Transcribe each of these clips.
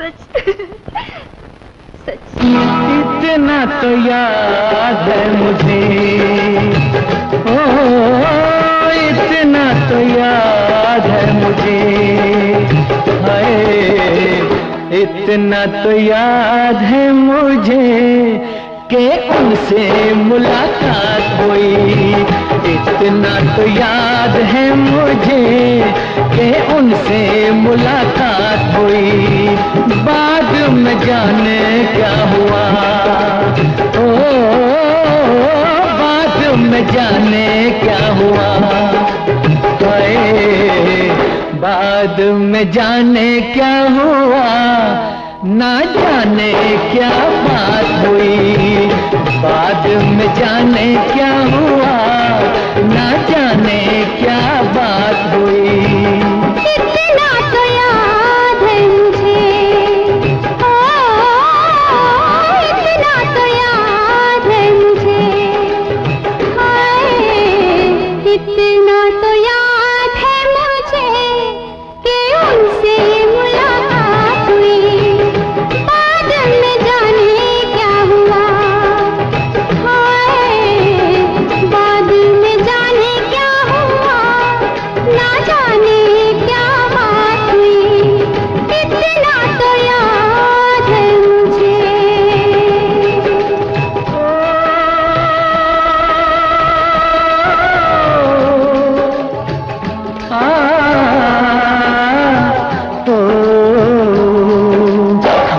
सच सच। इतना तो याद है मुझे, ओ इतना तो याद है मुझे, हाय इतना तो याद है मुझे कि उनसे मुलाकात हुई। इतना तो याद है मुझे कि उनसे मुलाकात हुई। बाद में जाने क्या हुआ, ओ बाद में जाने क्या हुआ, बाद में जाने क्या हुआ, ना जाने क्या बात हुई। बाद में जाने क्या हुआ, ना जाने क्या बात हुई। इतना तो याद है मुझे, इतना तो याद है मुझे, इतना तो याद है मुझे कि उनसे मुलाकात हुई। बाद में जाने क्या हुआ, बाद में जाने क्या हुआ, ना जाने क्या बात हुई। इतना तो याद है मुझे।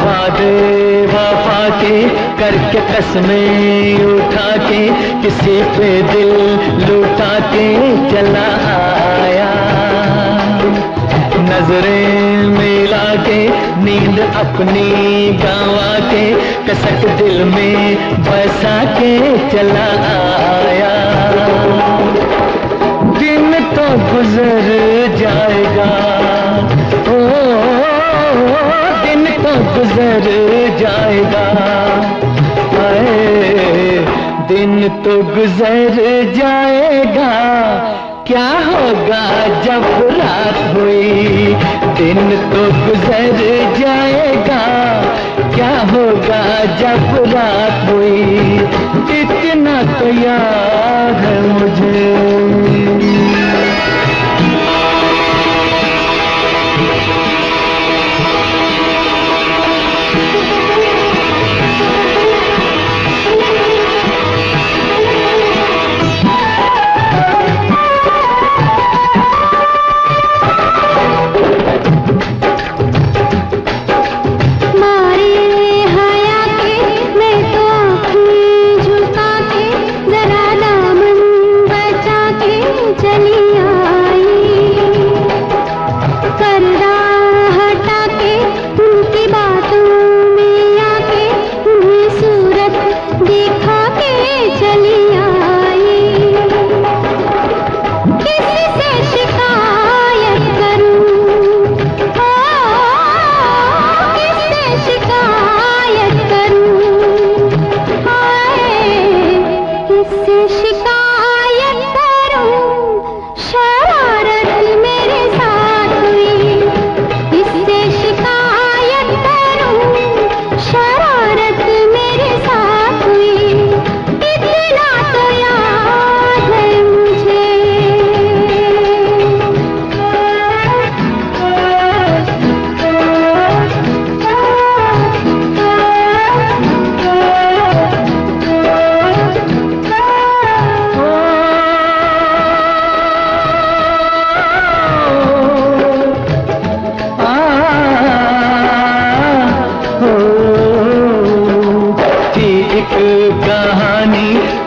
वादे वफा के करके कसमें उठा के किसी पे दिल लुटा के चला आया। नजरें मिला के नींद अपनी गंवा के कसक दिल में बसा के चला आया। दिन तो गुजर जाएगा, ओ दिन तो गुजर जाएगा, दिन तो गुजर जाएगा, क्या होगा जब रात हुई। दिन तो गुजर जाएगा, क्या होगा जब रात हुई। इतना तो याद है मुझे।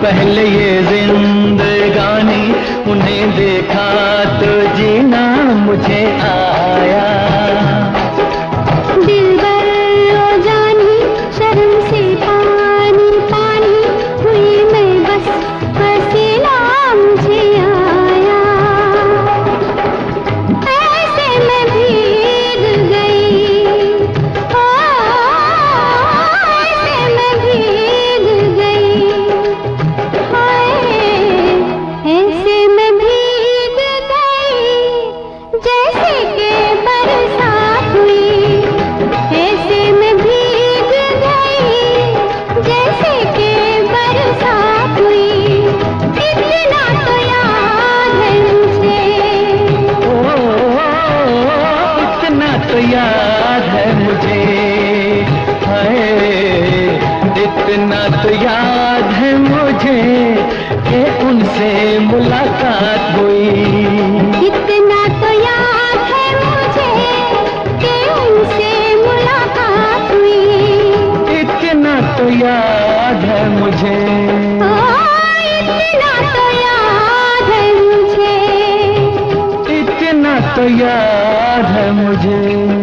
पहले ये जिंदगानी, उन्हें देखा तो जीना मुझे आया। दिलबर ओ जानी शर्म से पानी पानी हुई मैं, बस पसीना मुझे आया। ऐसे मैं भीग गई, ऐसे मैं भीग गई, ऐसे मैं भीग गई जैसे कि याद है मुझे।